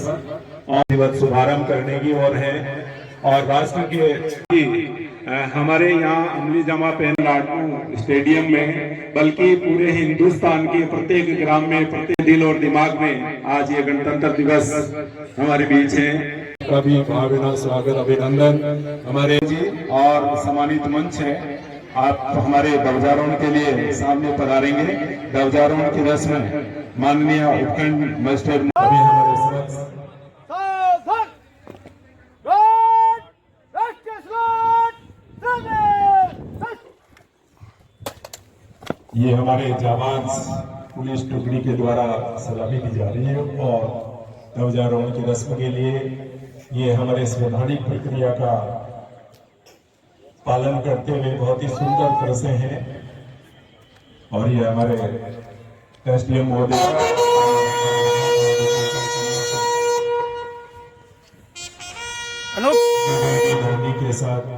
और दिवस शुभारंभ करने की ओर है। और राष्ट्र के हमारे यहाँ अमली जमा तमिलनाडु स्टेडियम में बल्कि पूरे हिंदुस्तान के प्रत्येक ग्राम में, प्रत्येक दिल और दिमाग में आज ये गणतंत्र दिवस हमारे बीच है। कभी भावना स्वागत अभिनंदन हमारे जी और सम्मानित मंच है। आप हमारे ध्वजारोहण के लिए सामने पधारेंगे। ध्वजारोहण की रस्म माननीय उपखंड मजिस्ट्रेट अभी हमारे समक्ष ये हमारे जाबाज पुलिस टुकड़ी के द्वारा सलामी दी जा रही है। और ध्वजारोहण की रस्म के लिए ये हमारे संवैधानिक प्रक्रिया का पालन करते हुए बहुत ही सुंदर तरह से हैं। और ये हमारे एसडीएम महोदय के साथ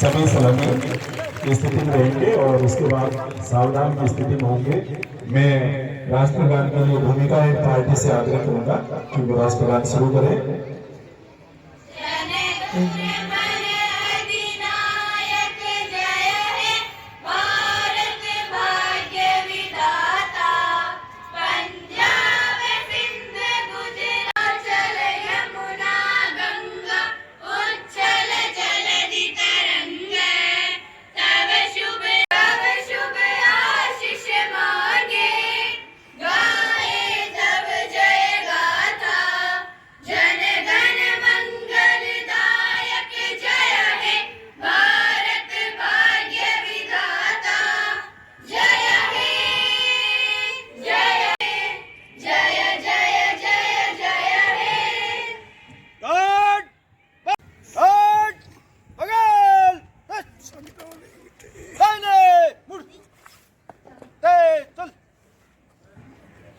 सभी सलामी की स्थिति में रहेंगे और उसके बाद सावधान की स्थिति में होंगे। मैं राष्ट्रगान के लिए भूमिका एक पार्टी से आग्रह करूंगा कि वो राष्ट्रगान शुरू करें।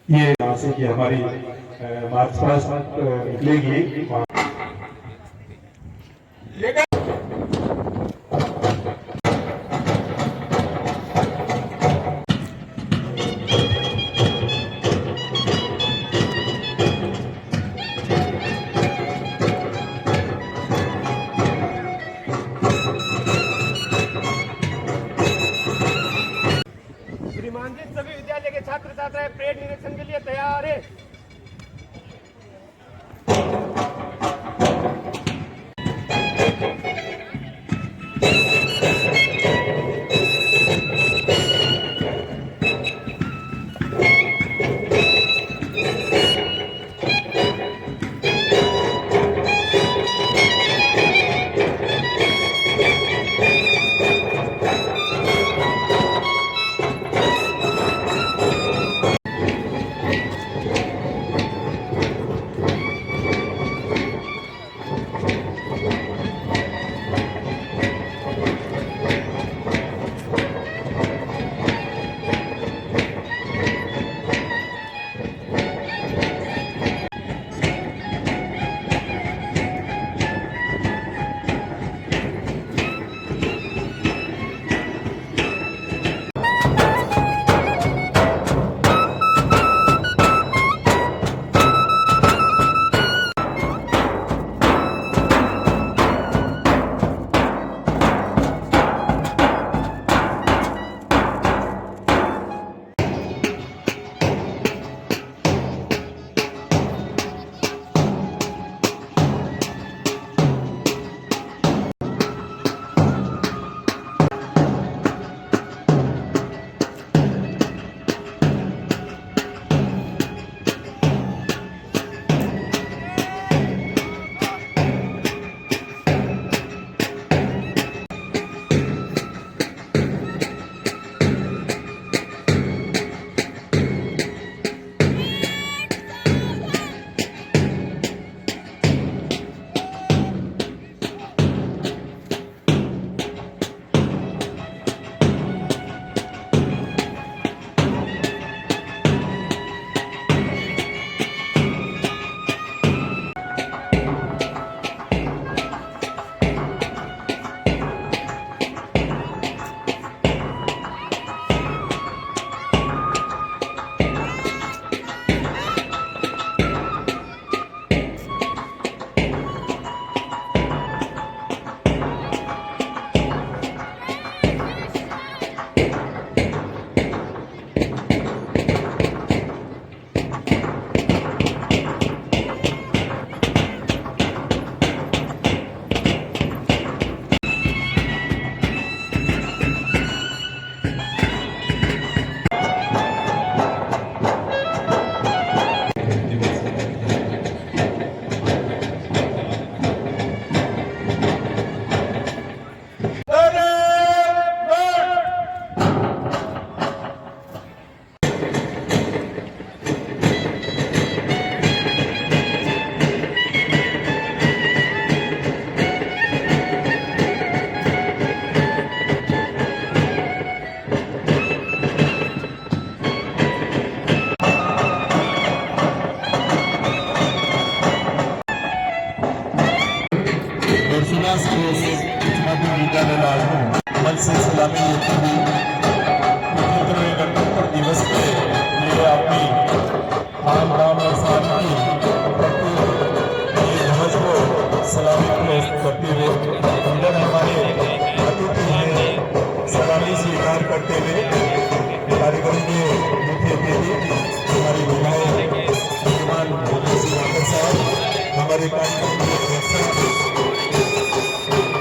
ये यहाँ से कि हमारी मार्च पास्ट निकलेगी। सभी विद्यालय के छात्र छात्राएं परेड निरीक्षण के लिए तैयार है। मध्य विद्यालय लाडनू कमल से सलामी लेती हुई 75वें गणतंत्र दिवस के लिए अपनी आम नाम और साथी ध्वज को सलामी पेश करते हुए अंदर हमारे अतिथि हैं सलामी स्वीकार करते हुए कार्यक्रम के मुख्य अतिथि हमारे विधायक श्रीमान भोले सिंह साहब, हमारे कार्यक्रम के अध्यक्ष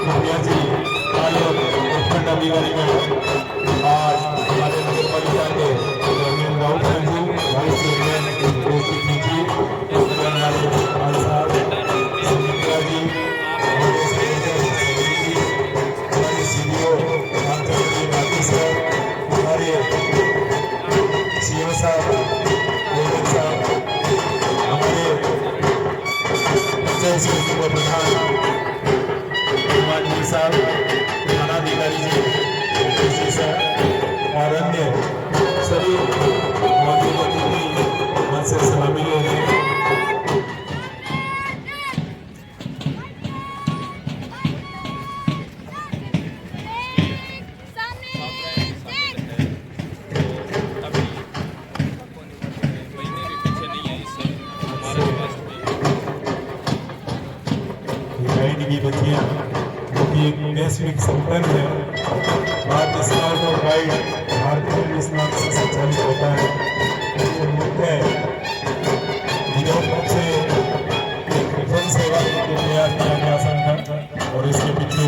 सुप्रिया जी, आलोक उत्खंड अधिकारी आज हमारे नगर पालिका के chairman Rahul Sanju, vice chairman Joshi ji, हमारे साहब सुमित्रा जी, हमारे सेक्रेटरी हमारे सीडीओ रामचंद्र जी राठी सर, हमारे सीएम साहब गोविंद साहब, हमारे पंचायत समिति के प्रधान जी साहब, थानाधिकारी जी सर और अन्य सभी मौजूद अतिथि मन से सलामी ले रहे हैं। की बच्चियाँ जो कि एक वैश्विक संपन्न है, भारतीय स्काउट और गाइड भारतीय पुलिस नाम से संचालित होता है। ये मुख्य विरोध से जन सेवा के लिए तैयार किया गया संगठन और इसके पीछे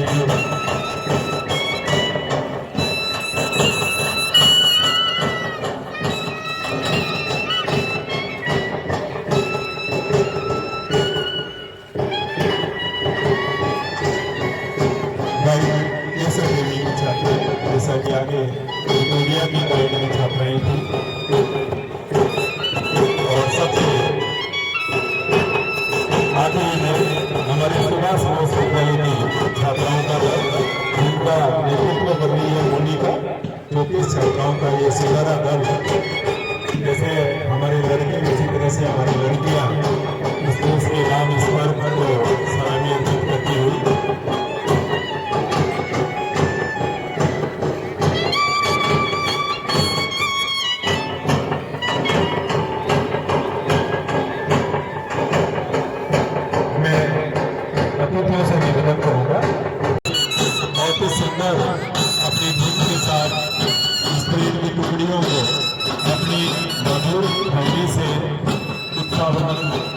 जैसा कि आगे विक्टोरिया की गाइड में छाप रही थी और सबसे आगे है हमारे सुभाष बोस विद्यालय की छात्राओं का दल, जिनका नेतृत्व कर रही है मोनिका, 34 छात्राओं का ये सितारा दल। जैसे हमारे लड़के उसी तरह से हमारी लड़कियां इस देश के नाम इस पर को सलामी अर्पित करती हुई अतिथियों से निवेदन करूंगा बहुत ही सुंदर अपनी धुन के साथ इस ट्रेन की टुकड़ियों को अपनी मधुर भंगी से उत्साहवर्धन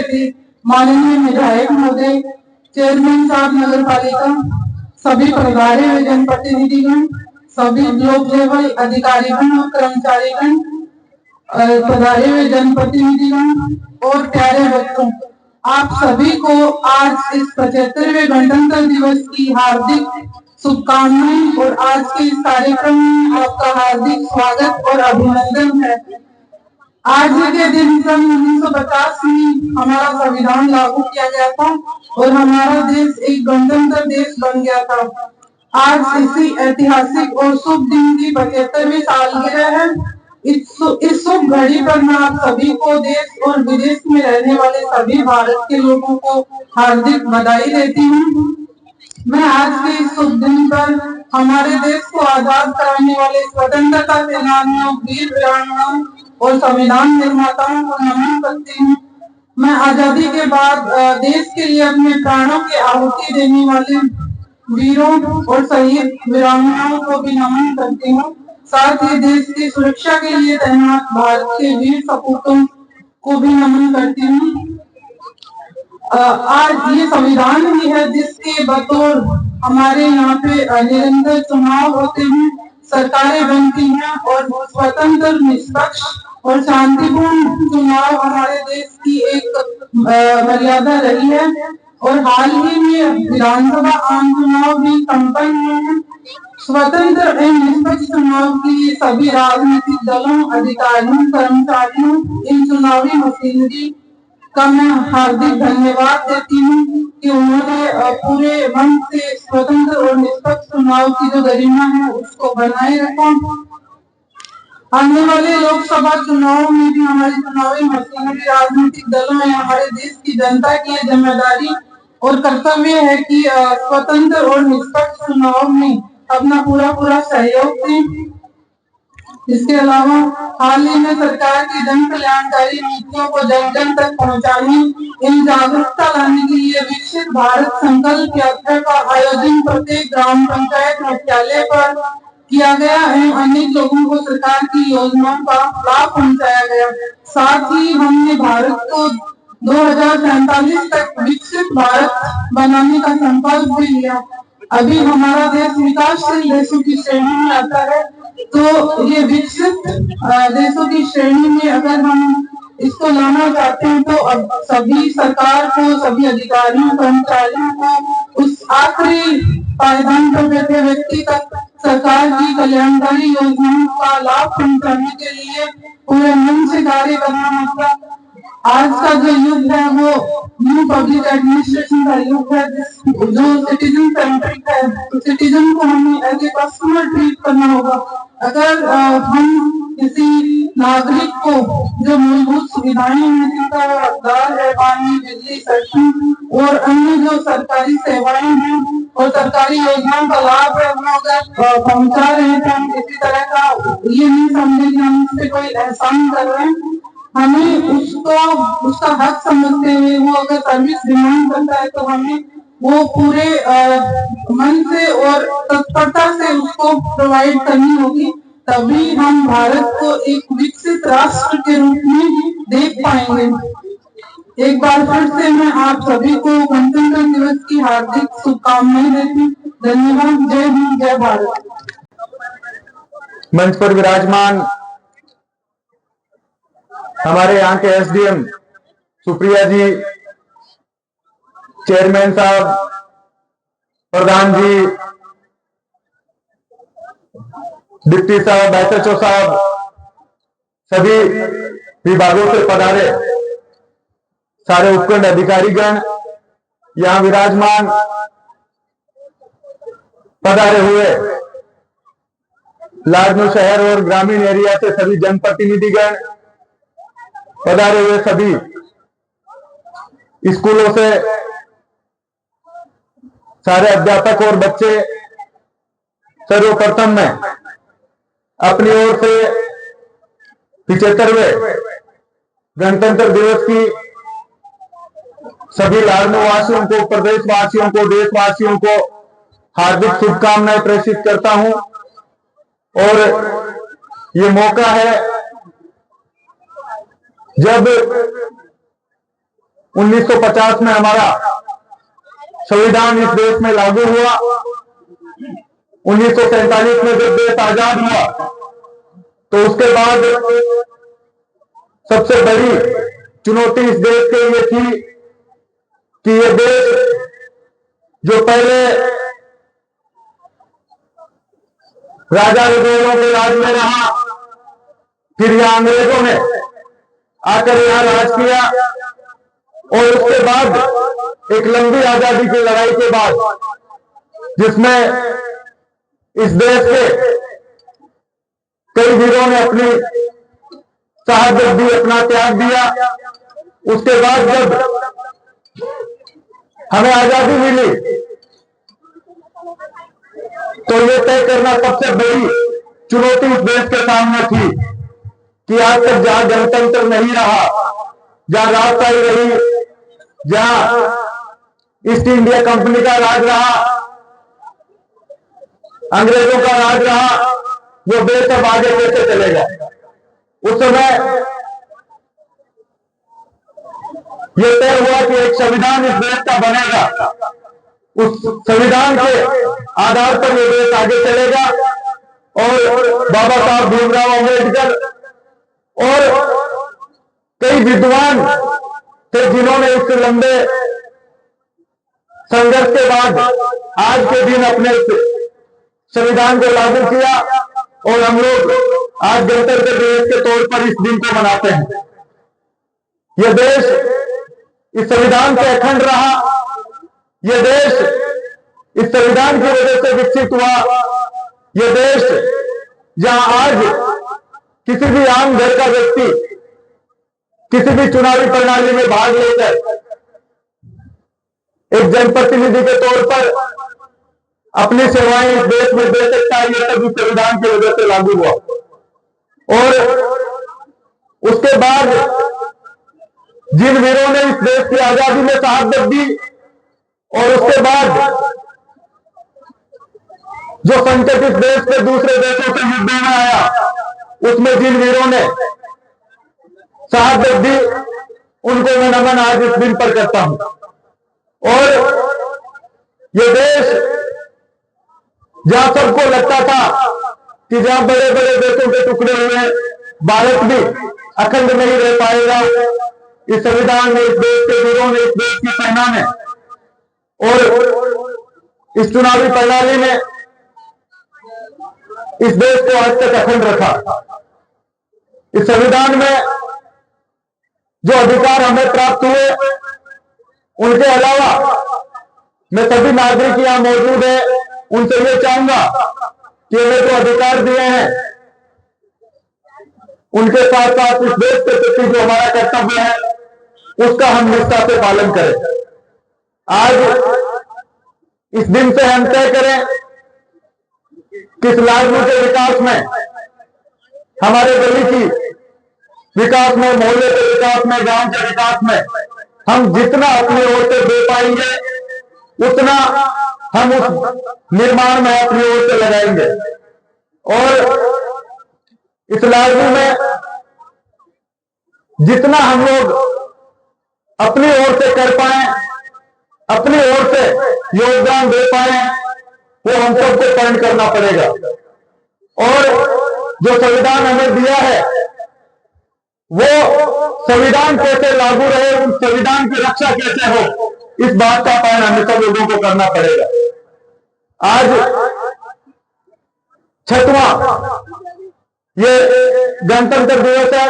अतिथि, माननीय विधायक महोदय, चेयरमैन साहब नगर पालिका, सभी पधारे हुए जनप्रतिनिधिगण, सभी ब्लॉक लेवल अधिकारीगण और कर्मचारीगण, पधारे हुए जनप्रतिनिधिगण और प्यारे बच्चों, आप सभी को आज इस 75वें गणतंत्र दिवस की हार्दिक शुभकामनाएं और आज के इस कार्यक्रम में आपका हार्दिक स्वागत और अभिनंदन है। आज के दिन सन 1950 में हमारा संविधान लागू किया गया था और हमारा देश एक गणतंत्र देश बन गया था। आज इसी ऐतिहासिक और शुभ दिन की 75वीं सालगिरह है। इस शुभ घड़ी पर मैं आप सभी को देश और विदेश में रहने वाले सभी भारत के लोगों को हार्दिक बधाई देती हूँ। मैं आज के इस शुभ दिन पर हमारे देश को आजाद कराने वाले स्वतंत्रता सेनानियों, वीर वीरांगनाओं और संविधान निर्माताओं को नमन करती हूँ। मैं आजादी के बाद देश के लिए अपने प्राणों की आहुति देने वाले वीरों और शहीद वीरांगनाओं को भी नमन करती हूँ। साथ ही देश की सुरक्षा के लिए तैनात भारत के वीर सपूतों को भी नमन करती हूँ। आज ये संविधान ही है जिसके बतौर हमारे यहाँ पे निरंतर चुनाव होते हैं, सरकारें बनती हैं और स्वतंत्र, निष्पक्ष और शांतिपूर्ण चुनाव हमारे देश की एक मर्यादा रही है और हाल ही में विधानसभा आम चुनाव भी संपन्न हुए हैं। स्वतंत्र एवं निष्पक्ष चुनाव के लिए सभी राजनीतिक दलों, अधिकारियों, कर्मचारियों, इन चुनावी मशीनरी का मैं हार्दिक धन्यवाद देती हूँ कि उन्होंने पूरे मन से स्वतंत्र और निष्पक्ष चुनाव की जो गरिमा है उसको बनाए रखा। आने वाले लोकसभा चुनाव में भी हमारी चुनावी मशीनरी, राजनीतिक दलों या हमारे देश की जनता की जिम्मेदारी और कर्तव्य है कि स्वतंत्र और निष्पक्ष चुनाव में अपना पूरा सहयोग दें। इसके अलावा हाल ही में सरकार की जन कल्याणकारी नीतियों को जन जन तक पहुंचाने, इन जागरूकता लाने के लिए विकसित भारत संकल्प यात्रा का आयोजन प्रत्येक ग्राम पंचायत मुख्यालय पर किया गया है। अनेक लोगों को सरकार की योजनाओं का लाभ पहुंचाया गया। साथ ही हमने भारत को 2047 तक विकसित भारत बनाने का संकल्प भी लिया। अभी हमारा देश विकासशील देशों की श्रेणी में आता है, तो ये विकसित देशों की श्रेणी में अगर हम इसको लाना चाहते हैं तो अब सभी सरकार को, सभी अधिकारियों, कर्मचारियों को उस आखिरी पायदान पर बैठे व्यक्ति तक सरकार की कल्याणकारी योजनाओं का लाभ पहुंचाने के लिए पूरे मन से कार्य करना होगा। आज का जो युग है वो न्यू पब्लिक एडमिनिस्ट्रेशन का युग है, जो सिटीजन सेंट्रिक है। तो सिटीजन को हमें एज ए कस्टमर ट्रीट करना होगा। अगर हम किसी नागरिक को जो मूलभूत सुविधाएं हैं, जिनका हकदार है, पानी, बिजली, सड़क और अन्य जो सरकारी सेवाएं हैं और सरकारी योजनाओं का लाभ है, वो अगर पहुंचा रहे हैं तो हम किसी तरह का ये नहीं समझे कि हम इससे कोई एहसान कर रहे हैं। हमें उसको उसका हक समझते हुए वो अगर सर्विस डिमांड करता है तो हमें वो पूरे मन से और तत्परता से उसको प्रोवाइड करनी होगी। तभी हम भारत को एक विकसित राष्ट्र के रूप में देख पाएंगे। एक बार फिर से मैं आप सभी को गणतंत्र दिवस की हार्दिक शुभकामनाएं देती हूँ। धन्यवाद। जय हिंद, जय भारत। मंच पर विराजमान हमारे यहाँ के एसडीएम सुप्रिया जी, चेयरमैन साहब, प्रधान जी, डिप्टी साहब, एसएचओ साहब, सभी विभागों से पधारे सारे उपखंड अधिकारीगण, यहाँ विराजमान पधारे हुए लाडनू शहर और ग्रामीण एरिया से सभी जनप्रतिनिधिगण, पधारे हुए सभी स्कूलों से सारे अध्यापक और बच्चे, सर्वप्रथम मैं अपनी ओर से 75वें गणतंत्र दिवस की सभी लाडनू वासियों को, प्रदेशवासियों को, देशवासियों को हार्दिक शुभकामनाएं प्रेषित करता हूं। और ये मौका है जब 1950 में हमारा संविधान इस देश में लागू हुआ। 1947 में जब देश आजाद हुआ तो उसके बाद सबसे बड़ी चुनौती इस देश के लिए थी कि ये देश जो पहले राजा विजयों के राज में रहा, फिर यहां अंग्रेजों ने आकर यहां राज किया और उसके बाद एक लंबी आजादी की लड़ाई के बाद जिसमें इस देश के कई वीरों ने अपनी शहादत दी, अपना त्याग दिया। उसके बाद जब हमें आजादी मिली तो ये तय करना सबसे बड़ी चुनौती इस देश के सामने थी कि आज तक जहां गणतंत्र नहीं रहा, जहां राजशाही रही, जहां ईस्ट इंडिया कंपनी का राज रहा, अंग्रेजों का राज रहा, वो देश अब आगे कैसे चलेगा। उस समय यह तय हुआ कि एक संविधान इस देश का बनेगा, उस संविधान के आधार पर यह देश आगे चलेगा। और बाबा साहब भीमराव अम्बेडकर और कई विद्वान थे जिन्होंने इस लंबे संघर्ष के बाद आज के दिन अपने संविधान को लागू किया और हम लोग आज गणतंत्र दिवस के तौर पर इस दिन को मनाते हैं। यह देश इस संविधान से अखंड रहा, यह देश इस संविधान की वजह से विकसित हुआ। यह देश जहां आज किसी भी आम घर का व्यक्ति किसी भी चुनावी प्रणाली में भाग लेकर एक जनप्रतिनिधि के तौर पर अपनी सेवाएं इस देश में दे सकता है, यह सब इस संविधान की वजह से लागू हुआ। और उसके बाद जिन वीरों ने इस देश की आजादी में शहादत दी और उसके बाद जो संकट इस देश के दूसरे देशों से युद्ध में आया, उसमें जिन वीरों ने शहादत दी उनको मैं नमन आज इस दिन पर करता हूं। और ये देश जहां सबको लगता था कि जहां बड़े बड़े देशों के टुकड़े हुए भारत भी अखंड नहीं रह पाएगा, इस संविधान ने, इस देश के वीरों ने, इस देश की सेना ने और इस चुनावी प्रणाली ने इस देश को आज तक अखंड रखा। इस संविधान में जो अधिकार हमें प्राप्त हुए, उनके अलावा मैं सभी नागरिक यहां मौजूद है उनसे ये चाहूंगा कि हमें जो अधिकार दिए हैं उनके साथ साथ इस देश के प्रति जो हमारा कर्तव्य है उसका हम निष्ठा से पालन करें। आज इस दिन से हम तय करें कि इस लाडनू के विकास में, हमारे गली की विकास में, मोहल्ले के विकास में, गांव के विकास में हम जितना अपनी ओर से दे पाएंगे उतना हम उस निर्माण में अपनी ओर से लगाएंगे। और इस लाडनू में जितना हम लोग अपनी ओर से कर पाए, अपनी ओर से योगदान दे पाए, वो हम सबको पालन करना पड़ेगा। और जो संविधान हमें दिया है वो संविधान कैसे लागू रहे, उस संविधान की रक्षा कैसे हो, इस बात का पालन हमें सब लोगों को करना पड़ेगा। आज 6वां ये गणतंत्र दिवस है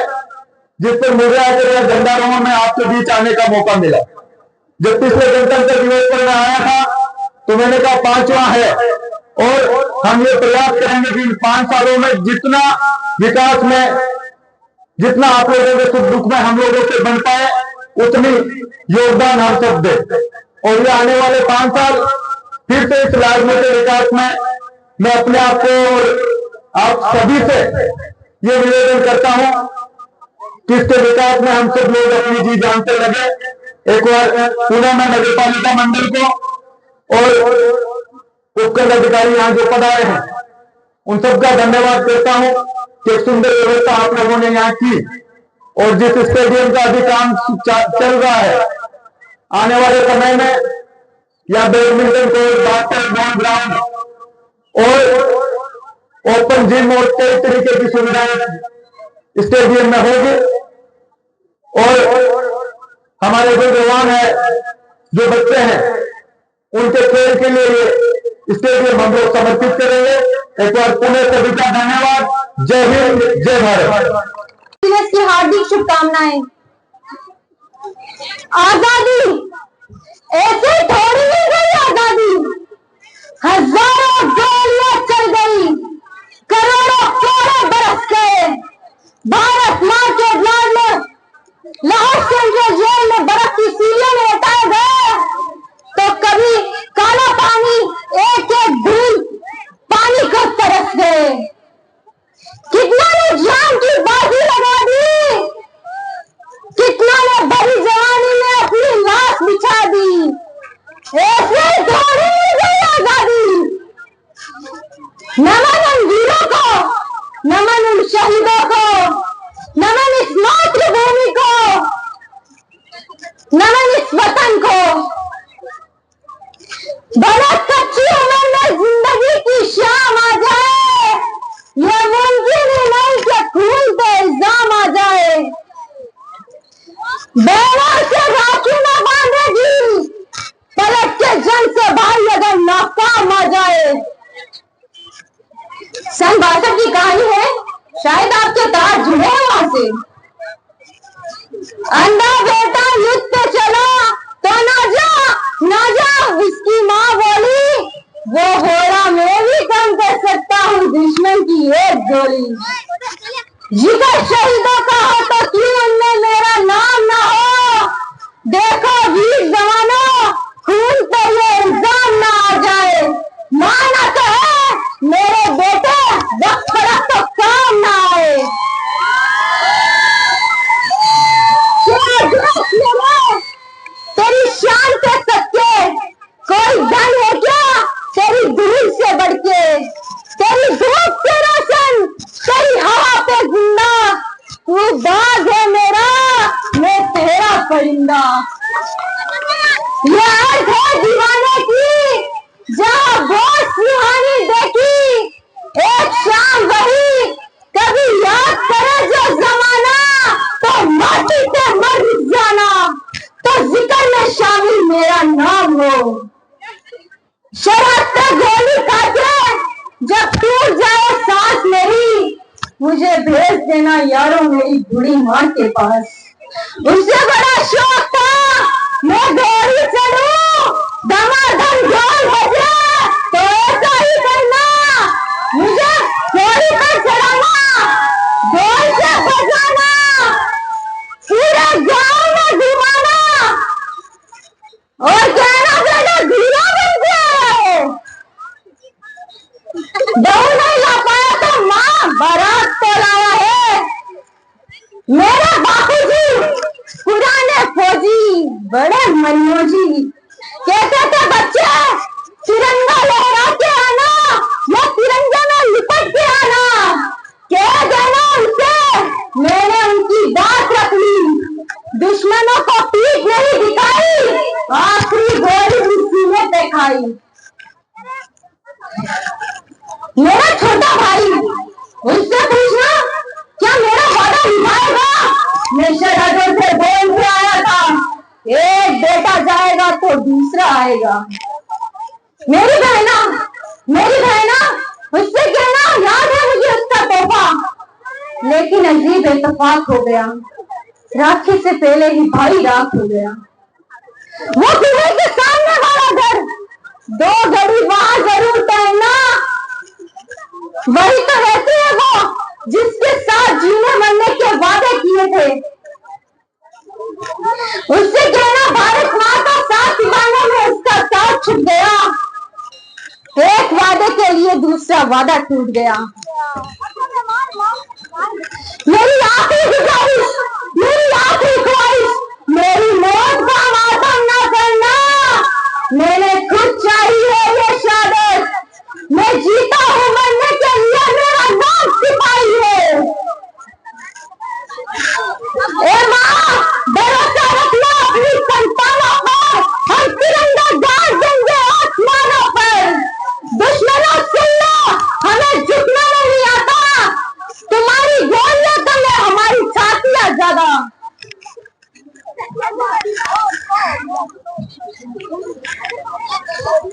जिस पर मुझे आकर झंडारोहण में आपके बीच आने का मौका मिला। जब पिछले गणतंत्र दिवस पर मैं आया था तो मैंने कहा 5वां है और हम ये प्रयास करेंगे कि इन 5 सालों में जितना विकास में, जितना आप लोगों के सुख दुख में हम लोगों से बन पाए उतनी योगदान हम सब दें। और ये आने वाले 5 साल फिर से इस लाडनू के विकास में मैं अपने आप को और आप सभी से ये निवेदन करता हूं कि इसके विकास में हम सब लोग अपनी जी जान से लगे। एक बार पुनः मैं नगर पालिका मंडल को और उपखंड अधिकारी यहां जो पधारे हैं उन सबका धन्यवाद करता हूं कि एक सुंदर व्यवस्था आप लोगों ने यहां की। और जिस स्टेडियम का अभी काम चल रहा है आने वाले समय में या बैडमिंटन कोर्ट, बास्केटबॉल ग्राउंड और ओपन जिम और कई तरीके की सुविधाएं स्टेडियम में होगी। और हमारे जो जवान है, जो बच्चे हैं, उनके खेल के लिए ये स्टेडियम हम लोग समर्पित करेंगे। एक बार पुणे सभी का धन्यवाद। जय हिंद, जय भारत। दिवस की हार्दिक शुभकामनाएं। आजादी ऐसे थोड़ी नहीं गई, आजादी हजारों गोलियां चल गई, करोड़ों कोड़े बरस गए, भारत मां के लाल में लाहौर सेंट्रल जेल में बर्फ की सीढ़ियों में लटाए गए, तो कभी काला पानी एक एक बूंद पानी को तरस गए। कितना ने जान की बाजी लगा दी, कितना ने बड़ी जवानी में अपनी लाश बिछा दी। ऐसे थोड़ी नहीं गई आजादी। नमन उन वीरों को, नमन उन शहीदों को, नमन इस मातृभूमि को, नमन इस वतन को। बड़ा कच्ची उम्र में जिंदगी की शाम आ जाए, ये मुमकिन ही नहीं कि खून पे इल्जाम आ जाए। बैरों से राखी न बांधेगी, पलट के जंग से भाई अगर नाकाम आ जाए। सन 62 की कहानी है, शायद आपके तार जुड़े हैं वहां से। अंधा बेटा युद्ध पे चला तो ना जा उसकी माँ बोली, वो घोड़ा मैं भी कम कर सकता हूँ दुश्मन की एक गोली। जिगर शहीदों का हो तो क्यों उनमें मेरा नाम ना हो। देखो वीर जवानों, खून पे ये इल्जाम ना आ जाए। मां ना कहे मेरे बेटे वक्त पड़ा तो काम ना आए। तेरी शान के सत्य कोई धन है क्या तेरी धूल से बढ़ के, तेरी धूप से रोशन, तेरी हवा पे जिंदा। तू बाग है मेरा, मैं तेरा परिंदा। ये अर्थ है दीवाने की, जहाँ बहुत सुहानी देखी। एक शाम वही कभी याद करे जो जमाना, तो माटी से मर जाना, तो जिक्र में शामिल मेरा नाम हो। शराब से गोली खाके जब टूट जाए सांस मेरी, मुझे भेज देना यारों मेरी बूढ़ी माँ के पास। उसे बड़ा शौक था मैं घोड़ी चढ़ूं, धमाधम ढोल बजे, तो ऐसा ही करना। मुझे घोड़ी पर चढ़ाना, ढोल से बजाना, पूरे गांव में घुमाना और कहना बेटा धीरा बन गए। बहू नहीं ला पाया तो माँ बारात तो लाया है। मेरा बापूजी पुराने फौजी, बड़े मनमोजी, कहते थे बच्चे तिरंगा लहरा के आना, या तिरंगे में लिपट के आना। कह देना उनसे मैंने उनकी बात रख ली, दुश्मनों को पीठ नहीं दिखाई, आखिरी गोली उसी में पे खाई। मेरा छोटा भाई, उससे पूछना क्या मेरा वादा निभाएगा। मैं शहरों से बोल के आया था, एक बेटा जाएगा तो दूसरा आएगा। मेरी बहना उससे कहना याद है मुझे उसका तोहफा। लेकिन अजीब इत्तेफाक हो गया, राखी से पहले ही भाई राख हो गया। वो कुएं के सामने वाला घर, 2 घड़ी वहां जरूर टहलना। वही तो रहती है वो जिसके साथ जीने मरने के वादे किए थे। उससे कहना भारत मां का साथ निभाने में उसका साथ छूट गया। एक वादे के लिए दूसरा वादा टूट गया। मेरी आखिरी ख्वाहिश, मेरी मौत का मातम ना करना। मैंने खुद चाही है ये शहादत, मैं जीता हूँ मरने के लिए, मेरा नाम सिपाही है। ए माँ, भरोसा रखना अपनी संतानों पर। ज्यादा।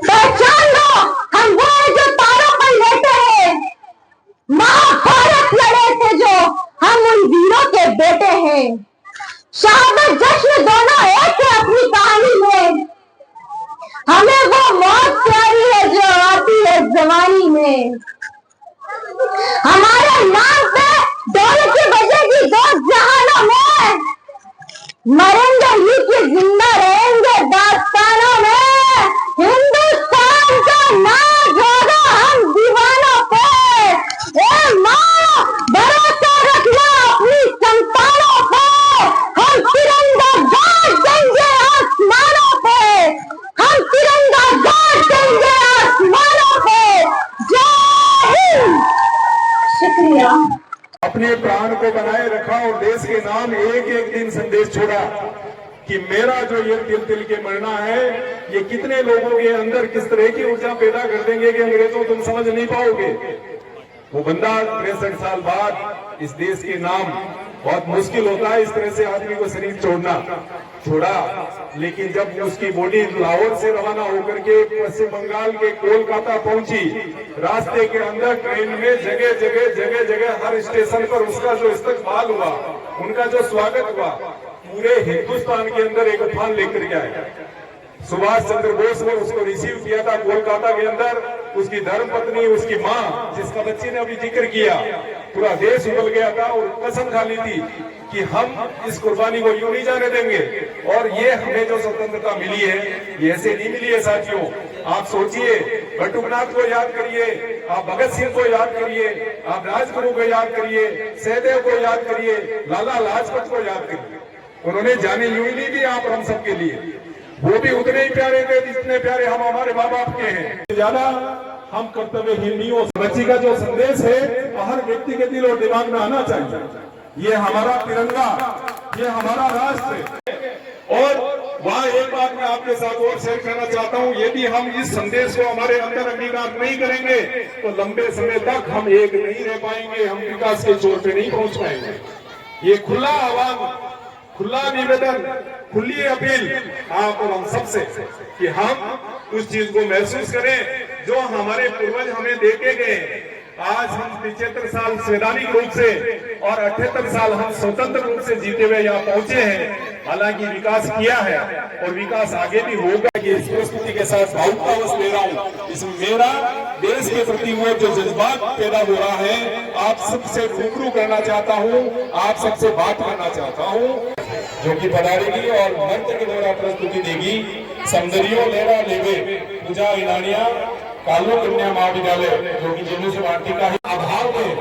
पहचान लो, हम वो हैं जो तारों पर लेटे हैं, महाभारत लड़े थे जो, हम उन वीरों के बेटे हैं। शहादत जश्न दोनों एक है अपनी कहानी में, हमें वो मौत प्यारी है जो आती है जवानी में। हमारे नाम पे दौलत बजेगी दो जहानों में, मरेंगे ही कि जिंदा रहेंगे दास्तानों में। हिंदुस्तान का नाज होगा हम दीवानों पे, ए माँ भरोसा रखना अपनी संतानों पे। हम तिरंगा गाड़ देंगे आसमानों पे, हम तिरंगा गाड़ देंगे आसमानों पे। जय हिंद। शुक्रिया। अपने प्राण को बनाए रखा और देश के नाम एक एक दिन संदेश छोड़ा कि मेरा जो ये तिल तिल के मरना है, ये कितने लोगों के अंदर किस तरह की ऊर्जा पैदा कर देंगे कि अंग्रेजों तुम समझ नहीं पाओगे। वो बंदा 63 साल बाद इस देश के नाम, बहुत मुश्किल होता है इस तरह से आदमी को शरीर छोड़ा, लेकिन जब उसकी बॉडी लाहौर से रवाना होकर के पश्चिम बंगाल के कोलकाता पहुंची, रास्ते के अंदर ट्रेन में जगह जगह हर स्टेशन पर उसका जो इस्तकबाल हुआ, उनका जो स्वागत हुआ, पूरे हिंदुस्तान के अंदर एक उफान लेकर के आया। सुभाष चंद्र बोस ने उसको रिसीव किया था कोलकाता के अंदर, उसकी धर्मपत्नी, उसकी माँ, जिसका बच्चे ने अभी जिक्र किया, पूरा देश उबल गया था और कसम खा ली थी कि हम इस कुर्बानी को यूं नहीं जाने देंगे। और ये हमें जो स्वतंत्रता मिली है, ये ऐसे नहीं मिली है साथियों। आप सोचिए, बटुकनाथ को याद करिए, आप भगत सिंह को याद करिए, आप राजगुरु को याद करिए, सहदेव को याद करिए, लाला लाजपत को याद करिए। उन्होंने जाने यूं ही नहीं दी आप हम सबके लिए, वो भी उतने ही प्यारे थे जितने प्यारे हम हमारे माँ बाप के हैं। ज्यादा हम कर्तव्यहीन नहीं हो। बच्ची का जो संदेश है हर व्यक्ति के दिल और दिमाग में आना चाहिए, ये हमारा तिरंगा, ये हमारा राष्ट्र है। और वहाँ एक बात मैं आपके साथ और शेयर करना चाहता हूँ, यदि हम इस संदेश को हमारे अंदर अंगीकार नहीं करेंगे तो लंबे समय तक हम एक नहीं रह पाएंगे, हम विकास के छोर पे नहीं पहुंच पाएंगे। ये खुला आह्वान, खुला निवेदन, खुली अपील आप और हम सबसे कि हम उस चीज को महसूस करें जो हमारे पूर्वज हमें देके गए। आज हम 75 साल संवैधानिक रूप से और 78 साल हम स्वतंत्र रूप से जीते हुए यहाँ पहुंचे हैं। हालांकि विकास किया है और विकास आगे भी होगा। कि इस प्रस्तुति के साथ भावुकतावश ले रहा हूँ, इसमें मेरा देश के प्रति वो जो जज्बात पैदा हो रहा है, आप सबसे रूबरू करना चाहता हूँ, आप सबसे बात करना चाहता हूँ, जो कि पधारेगी और मंत्र के द्वारा प्रस्तुति देगी। सौंदर्यो लेरा लेवे पूजा इनानिया कालो कन्या महाविद्यालय, जो कि यूनिवर्सिटी का ही अभाव में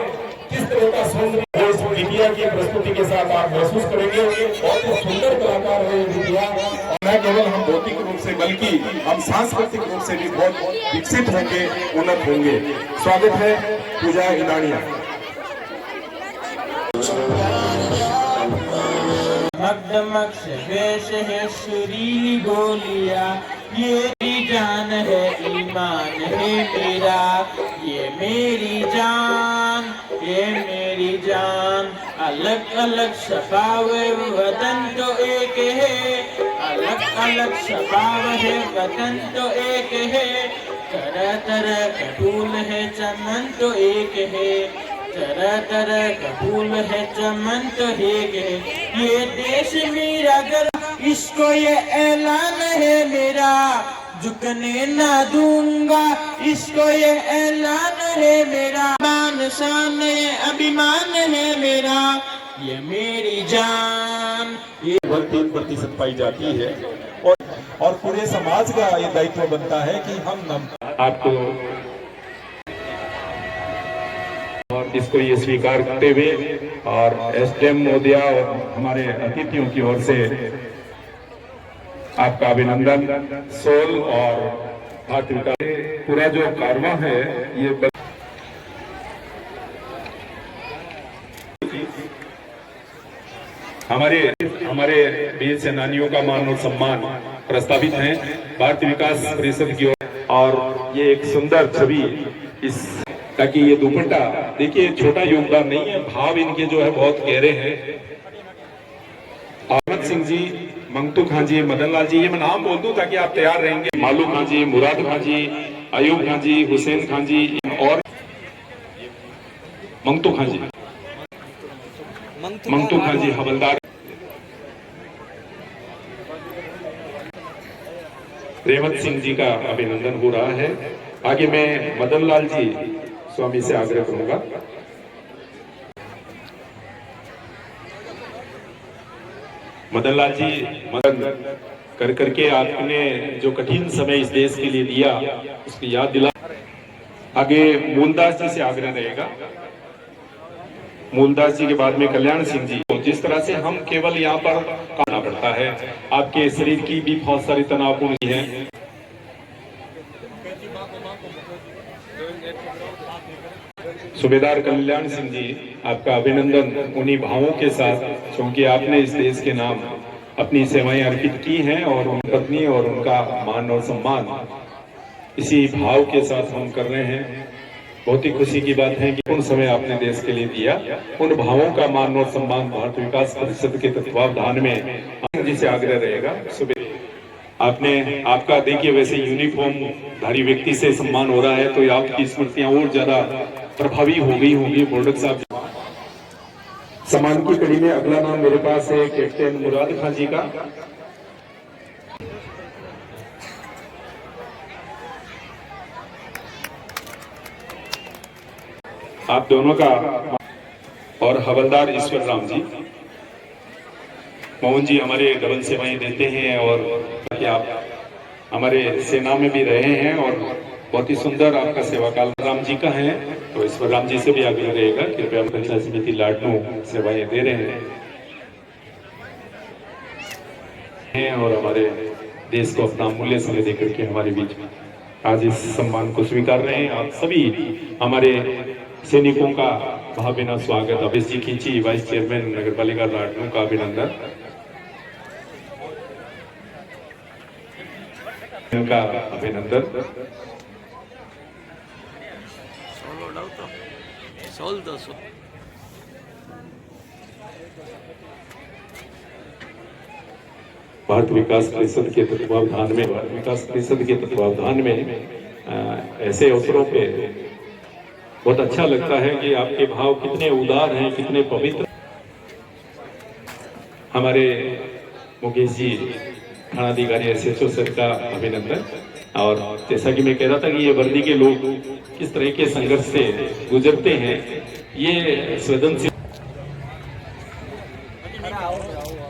किस तरह का सौंदर्य विद्या की प्रस्तुति के साथ आप महसूस करेंगे। बहुत ही सुंदर कलाकार है विद्या, और न केवल हम भौतिक रूप से बल्कि हम सांस्कृतिक रूप से भी बहुत विकसित होंगे, उन्नत होंगे। स्वागत है पूजा इनानिया। मगदमक से वेश है सुरीली बोलिया, ये मेरी जान है ईमान है मेरा, ये मेरी जान, ये मेरी जान। अलग अलग स्वभाव है वतन तो एक है, अलग अलग स्वभाव है वतन तो एक है, तरह तरह का फूल है चमन तो एक है, तरह तरह का फूल है चमन तो एक है। ये देश मेरा घर, इसको ये ऐलान है मेरा, झुकने ना दूंगा, इसको ये ऐलान है मेरा। मान शान ये अभिमान है मेरा, ये मेरी जान। ये 3% पाई जाती है और पूरे समाज का ये दायित्व बनता है कि हम आपको और इसको ये स्वीकार करते हुए और एसडीएम महोदया और हमारे अतिथियों की ओर से आपका अभिनंदन। सोल और भारतीय विकास पूरा जो कारवां है ये हमारे वीर सेनानियों का मान और सम्मान प्रस्तावित है भारतीय विकास परिषद की ओर। और ये एक सुंदर छवि इस, ताकि ये दुपट्टा देखिए छोटा योगदान नहीं है, भाव इनके जो है बहुत गहरे हैं। सिंह जी, मंगतू खान जी, मदन लाल जी, ये मैं नाम बोल दूं ताकि आप तैयार रहेंगे। मालू खान जी, मुराद खान जी, अयूब खान जी, हुसैन खान जी और मंगतू खान जी, मंगतू खान जी हवलदार, रेवंत सिंह जी का अभिनंदन हो रहा है। आगे मैं मदन लाल जी स्वामी से आग्रह करूंगा। मदन लाल जी, मदन कर करके आपने जो कठिन समय इस देश के लिए दिया उसकी याद दिला। आगे मूलदास जी से आग्रह रहेगा। मूलदास जी के बाद में कल्याण सिंह जी। तो जिस तरह से हम केवल यहाँ पर करना पड़ता है, आपके शरीर की भी बहुत सारी तनावपूर्ण है। सूबेदार कल्याण सिंह जी, आपका अभिनंदन उन्हीं भावों के साथ, क्योंकि आपने इस देश के नाम अपनी सेवाएं अर्पित की हैं और उनकी पत्नी और उनका मान और सम्मान इसी भाव के साथ हम कर रहे हैं। बहुत ही खुशी की बात है कि उन समय आपने देश के लिए दिया, उन भावों का मान और सम्मान भारत विकास परिषद के तत्वावधान में जी से आग्रह रहेगा। आपने आपका देखिए वैसे यूनिफॉर्म धारी व्यक्ति से सम्मान हो रहा है तो आपकी स्मृतियां और ज्यादा प्रभावी हो गई होंगी। बोर्डक साहब, सम्मान की कड़ी में अगला नाम मेरे पास है कैप्टन मुराद खान जी का। आप दोनों का और हवलदार ईश्वर राम जी, मोहन जी हमारे डबल सेवाएं देते हैं और आप हमारे सेना में भी रहे हैं और बहुत ही सुंदर आपका सेवा काल राम जी का है। तो ईश्वर राम जी से भी आग्रह रहेगा, कृपया पंचायत समिति लाडनू सेवाएं दे रहे हैं और हमारे देश को अपना अमूल्य समय देकर के हमारे बीच आज इस सम्मान को स्वीकार रहे हैं। आप सभी हमारे सैनिकों का भावभीना स्वागत। अभिष जी खींची, वाइस चेयरमैन नगर पालिका लाडनू का अभिनंदन, का अभिनंदन। भारत विकास परिषद के तत्वावधान में ऐसे अवसरों पे बहुत अच्छा लगता है कि आपके भाव कितने उदार हैं, कितने पवित्र। हमारे मुकेश जी थानाधिकारी SHO सर का अभिनंदन। और जैसा कि मैं कह रहा था कि ये वर्दी के लोग किस तरह के संघर्ष से गुजरते हैं, ये संवेदनशील।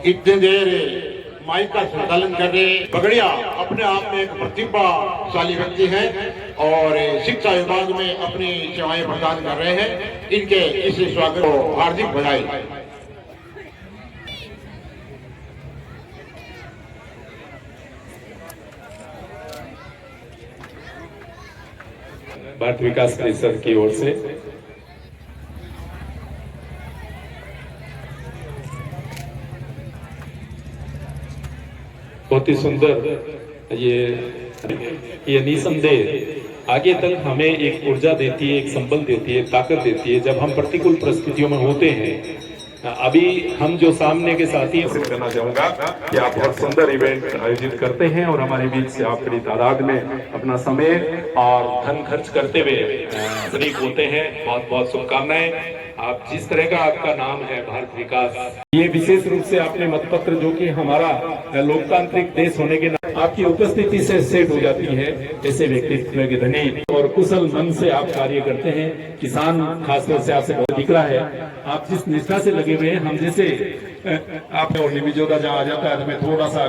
इतने देर माइक का संचालन कर रहे पगड़िया अपने आप में एक प्रतिभाशाली व्यक्ति हैं और शिक्षा विभाग में अपनी सेवाएं प्रदान कर रहे हैं। इनके इस स्वागत को हार्दिक बधाई। भारत विकास परिषद की ओर से बहुत ही सुंदर ये निसंदेह आगे तक हमें एक ऊर्जा देती है, एक संबल देती है, ताकत देती है जब हम प्रतिकूल परिस्थितियों में होते हैं। अभी हम जो सामने के साथी करना चाहूंगा कि आप बहुत सुंदर इवेंट आयोजित करते हैं और हमारे बीच से आप बड़ी तादाद में अपना समय और धन खर्च करते हुए शरीक होते हैं। बहुत बहुत शुभकामनाएं। आप जिस तरह का आपका नाम है भारत विकास, ये विशेष रूप से आपने मतपत्र जो कि हमारा लोकतांत्रिक देश होने के नाते आपकी उपस्थिति से सेट हो जाती है। ऐसे व्यक्तित्व के धनी और कुशल मन से आप कार्य करते हैं। किसान खासतौर से आपसे बहुत दिख रहा है, आप जिस निष्ठा से लगे हुए हैं। हम जैसे आप और निविजोदा जहाँ आ जाता है तो मैं थोड़ा सा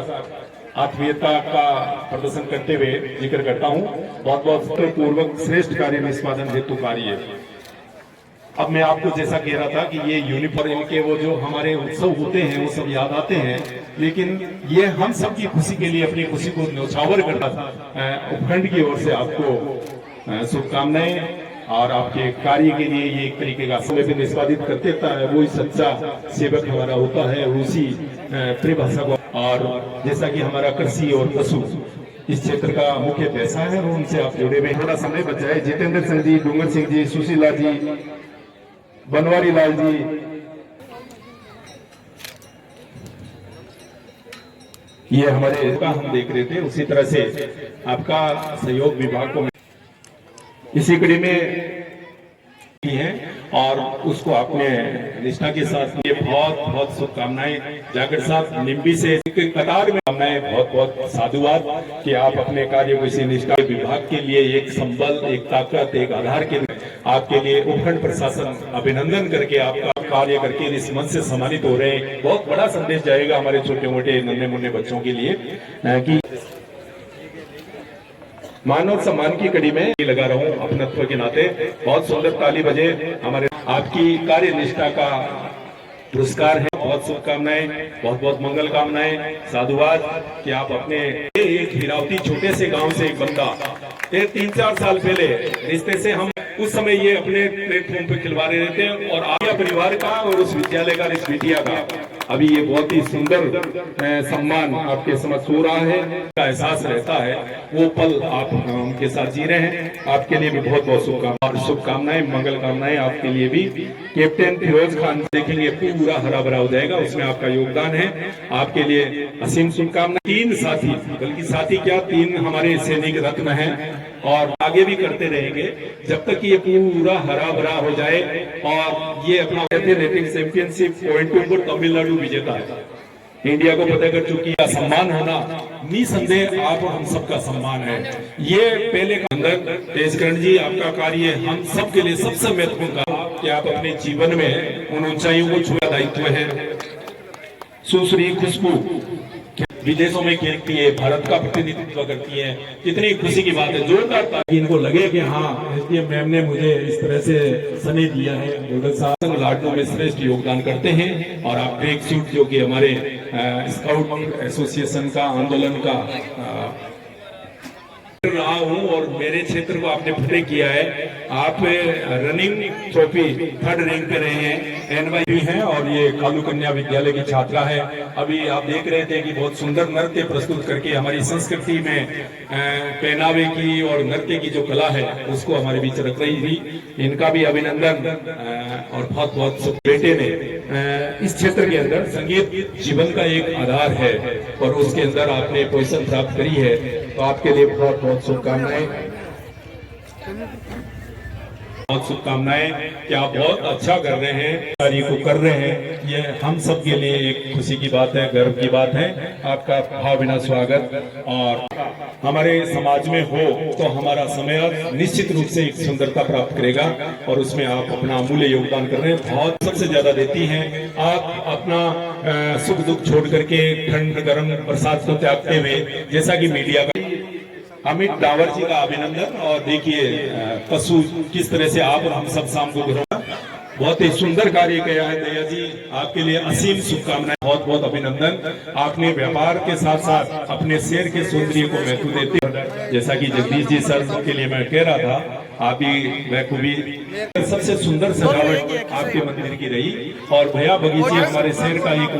आत्मीयता का प्रदर्शन करते हुए जिक्र करता हूँ। बहुत बहुत पूर्वक श्रेष्ठ कार्य निष्पादन हेतु कार्य। अब मैं आपको जैसा कह रहा था कि ये यूनिफॉर्म के वो जो हमारे उत्सव होते हैं वो सब याद आते हैं, लेकिन ये हम सबकी खुशी के लिए अपनी खुशी को न्यौछावर करता था। उपखंड की ओर से आपको शुभकामनाएं और आपके कार्य के लिए ये एक तरीके का समय से निष्पादित करते है। वो सच्चा सेवक हमारा होता है, उसी परिभाषा को। और जैसा कि हमारा कृषि और पशु इस क्षेत्र का मुख्य पैसा है और उनसे आप जुड़े हुए। थोड़ा समय बच जाए। जितेंद्र सिंह जी, डूंगर सिंह जी, सुशीला जी, बनवारी लाल जी, ये हमारे का हम देख रहे थे, उसी तरह से आपका सहयोग विभाग को इसी कड़ी में की है और उसको आपने निष्ठा के साथ ये बहुत बहुत शुभकामनाएं। जागड़ साहब निम्बी से कतार में कामनाएं, बहुत बहुत साधुवाद कि आप अपने कार्य को इसी निष्ठा विभाग के लिए एक संबल, एक ताकत, एक आधार के लिए आपके लिए उपखंड प्रशासन अभिनंदन करके आपका कार्य करके इस मंच से सम्मानित हो रहे हैं। बहुत बड़ा संदेश जाएगा हमारे छोटे मोटे नन्हे मुन्ने बच्चों के लिए कि मानव सम्मान की कड़ी में लगा रहा हूं अपनत्व के नाते। बहुत सुंदर ताली बजे हमारे आपकी कार्य निष्ठा का पुरस्कार है। बहुत शुभकामनाएं, बहुत बहुत मंगल कामनाएं, साधुवाद कि आप अपने एक हिरावती छोटे से गांव से एक बंदा 3-4 साल पहले रिश्ते से हम उस समय ये अपने प्लेटफॉर्म पे खिलवा रहे थे और आपके परिवार का और उस विद्यालय का, इस बिटिया का अभी ये बहुत ही सुंदर सम्मान आपके समक्ष हो रहा है का एहसास रहता है। वो पल आप उनके साथ जी रहे हैं। आपके लिए भी बहुत बहुत शुभकामनाएं, मंगल कामनाएं आपके लिए भी। कैप्टन फिरोज खान देखेंगे पूरा हरा भरा हो जाएगा, उसमें आपका योगदान है। आपके लिए असीम शुभकामनाएं। 3 साथी, बल्कि साथी क्या 3 हमारे सैनिक रत्न हैं और आगे भी करते रहेंगे जब तक ये पूरा हरा भरा हो जाए। और ये अपना एथलेटिक्स चैंपियनशिप पॉइंट तमिलनाडु विजेता है, इंडिया को पता कर चुकी है। सम्मान होना निसंदेह आप और हम सबका सम्मान है। ये पहले का अंदर तेजकरण जी आपका कार्य हम सब के लिए सबसे महत्वपूर्ण का कि आप अपने जीवन में उन ऊंचाइयों को छुआ दायित्व है। सुश्री खुशबू विदेशों में खेलती है, भारत का प्रतिनिधित्व करती है, कितनी खुशी की बात है। जोरदार ताकि इनको लगे कि हाँ एसडीएम मैम ने मुझे इस तरह से स्नेह दिया है। लाडनों में श्रेष्ठ योगदान करते हैं और आप ट्रैक सूट जो कि हमारे स्काउट एसोसिएशन का आंदोलन का रहा हूं और मेरे क्षेत्र को आपने फतेह किया है। आप रनिंग ट्रॉफी 3rd रैंक पे रहे हैं, एनवाई हैं और ये कालू कन्या विद्यालय की छात्रा है। अभी आप देख रहे थे कि बहुत सुंदर नृत्य प्रस्तुत करके हमारी संस्कृति में पहनावे की और नृत्य की जो कला है उसको हमारे बीच रख रही थी। इनका भी अभिनंदन और बहुत बहुत बेटे ने इस क्षेत्र के अंदर संगीत जीवन का एक आधार है और उसके अंदर आपने पोजीशन प्राप्त करी है, तो आपके लिए बहुत बहुत शुभकामनाएं। बहुत शुभकामनाएं कि आप बहुत अच्छा कर रहे हैं, कार्य को कर रहे हैं। ये हम सब के लिए एक खुशी की बात है, गर्व की बात है। आपका भावभीना स्वागत और हमारे समाज में हो तो हमारा समय निश्चित रूप से एक सुंदरता प्राप्त करेगा और उसमें आप अपना अमूल्य योगदान कर रहे हैं। बहुत सबसे ज्यादा देती हैं आप अपना सुख दुख छोड़ करके ठंड गर्म बरसात को त्यागते हुए, जैसा कि मीडिया का अमित डावर जी का अभिनंदन। और देखिए पशु किस तरह से आप और हम सब शाम को घरों बहुत ही सुंदर कार्य किया है। दया जी आपके लिए असीम शुभकामनाएं, बहुत बहुत अभिनंदन। आपने व्यापार के साथ साथ अपने शहर के सौंदर्य को महत्व देते हैं, जैसा कि जगदीश जी सर के लिए मैं कह रहा था। आप ही बखूबी सबसे सुंदर सजावट आपके मंदिर की रही और भैया बगीचे हमारे शहर का एक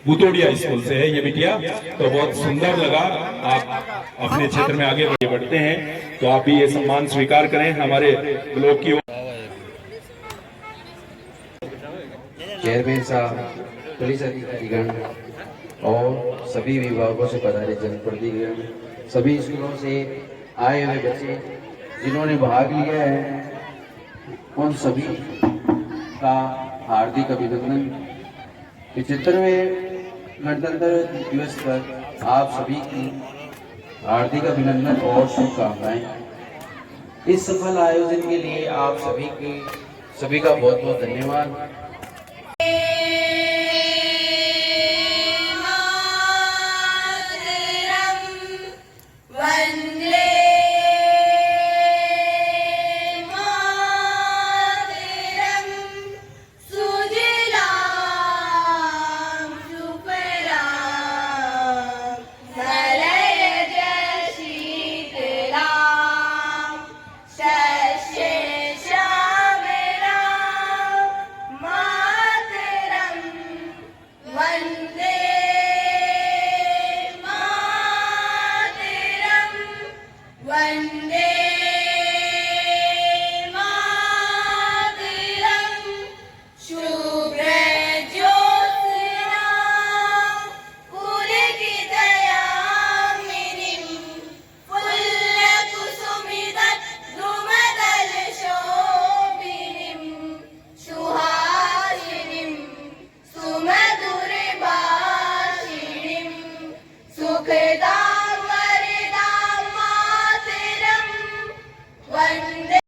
भूतोड़िया स्कूल से है ये बिटिया, तो बहुत सुंदर लगा। आप अपने क्षेत्र में आगे बढ़ते हैं तो आप भी ये सम्मान स्वीकार करें हमारे ब्लॉक की। चेयरमैन साहब, पुलिस अधिकारीगण और सभी विभागों से पधारे जनप्रतिनिधिगण, सभी स्कूलों से आए हुए बच्चे जिन्होंने भाग लिया है, उन सभी का हार्दिक अभिनंदन। 75वें गणतंत्र दिवस पर आप सभी की हार्दिक अभिनंदन और शुभकामनाएं। इस सफल आयोजन के लिए आप सभी का बहुत बहुत धन्यवाद। श्याम राम वंदे